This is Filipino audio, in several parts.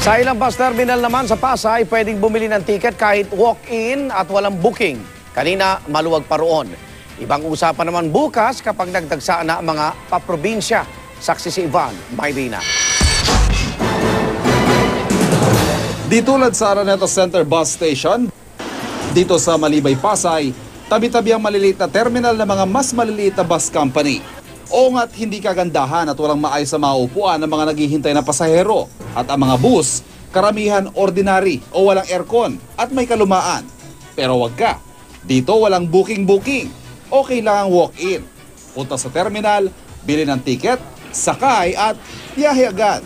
Sa ilang bus terminal naman sa Pasay, pwedeng bumili ng ticket kahit walk-in at walang booking. Kanina, maluwag pa roon. Ibang usapan naman bukas kapag nagdagsa na ang mga paprobinsya. Saksi si Ivan Mayrina. Di tulad sa Araneta Center Bus Station, dito sa Malibay, Pasay, tabi-tabi ang maliliit na terminal ng mga mas maliliit na bus company. O nga't hindi kagandahan at walang maayos na maupuan ng mga naghihintay na pasahero. At ang mga bus, karamihan ordinary o walang aircon at may kalumaan. Pero wag ka, dito walang booking-booking o kailangang walk-in. Punta sa terminal, bili ng ticket, sakay at biyahe agad.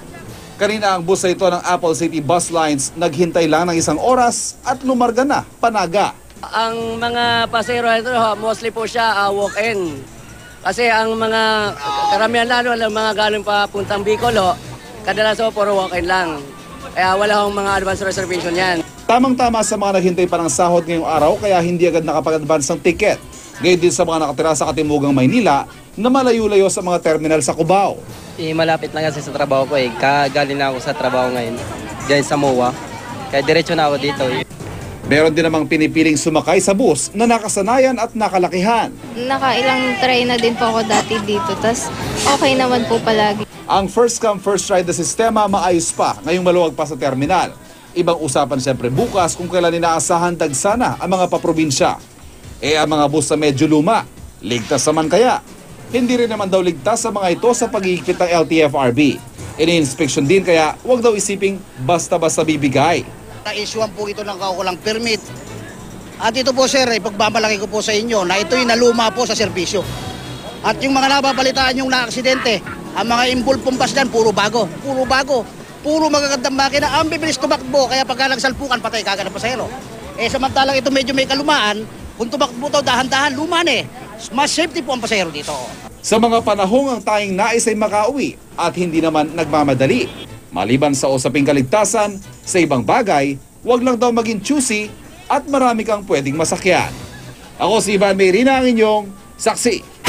Kanina ang bus na ito ng Apple City Bus Lines naghintay lang ng 1 oras at lumarga na, panaga. Ang mga pasahero ito, mostly po siya walk-in. Kasi ang mga karamihan lalo, mga galing pa puntang Bicol, kadalasan po puro walk-in lang. Kaya wala akong mga advance reservation yan. Tamang-tama sa mga naghintay pa ng sahod ngayong araw kaya hindi agad nakapag-advance ng ticket. Gayon din sa mga nakatira sa Katimugang Maynila na malayo-layo sa mga terminal sa Cubao. Malapit lang kasi sa trabaho ko Galing na ako sa trabaho ngayon. Diyan sa MOA. Kaya diretso na ako dito Meron din namang pinipiling sumakay sa bus na nakasanayan at nakalakihan. Nakailang try na din po ako dati dito, tas okay naman po palagi. Ang first come first ride na sistema maayos pa ngayong maluwag pa sa terminal. Ibang usapan siyempre bukas kung kailan inaasahan dagsana ang mga paprobinsya. Ang mga bus na medyo luma, ligtas naman kaya? Hindi rin naman daw ligtas sa mga ito sa pag-iigpit ng LTFRB. Ini-inspection din kaya huwag daw isiping basta-basta bibigay. Na-issuean po ito ng kaukulang permit. At ito po sir, ipagmamalaki ko po sa inyo na ito'y naluma po sa serbisyo. At yung mga nababalitaan yung na-aksidente, ang mga imbulpong bus dyan, puro bago. Puro bago. Puro magagandang makina. Ang bibilis tumakbo, kaya pagka nagsalpukan, patay kagad ang pasahero. Samantalang ito medyo may kalumaan, kung tumakbo ito, dahan-dahan, lumaan Mas safety po ang pasahero dito. Sa mga panahong ang tanging nais ay makauwi at hindi naman nagmamadali. Maliban sa usaping kaligtasan, sa ibang bagay, wag lang daw maging choosy at marami kang pwedeng masakyan. Ako si Ivan Mayrina, ang inyong saksi.